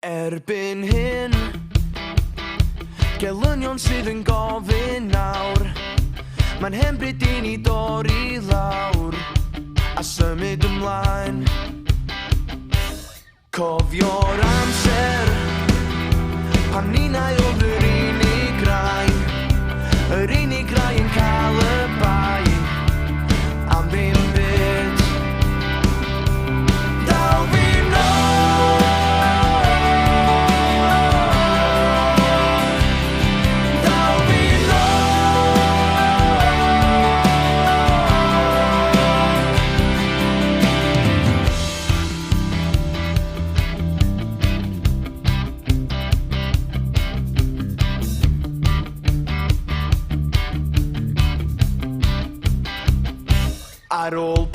Erbyn hyn Gelynion sydd yn gofyn nawr Mae'n hen bryd i ni dorri lawr A symud ymlaen Cofio'r amser Pan ni'n ail yr unig rai Yr unig rai yn cael y bai Am ddim byd Dal fi nôl Dal fi Ar ôl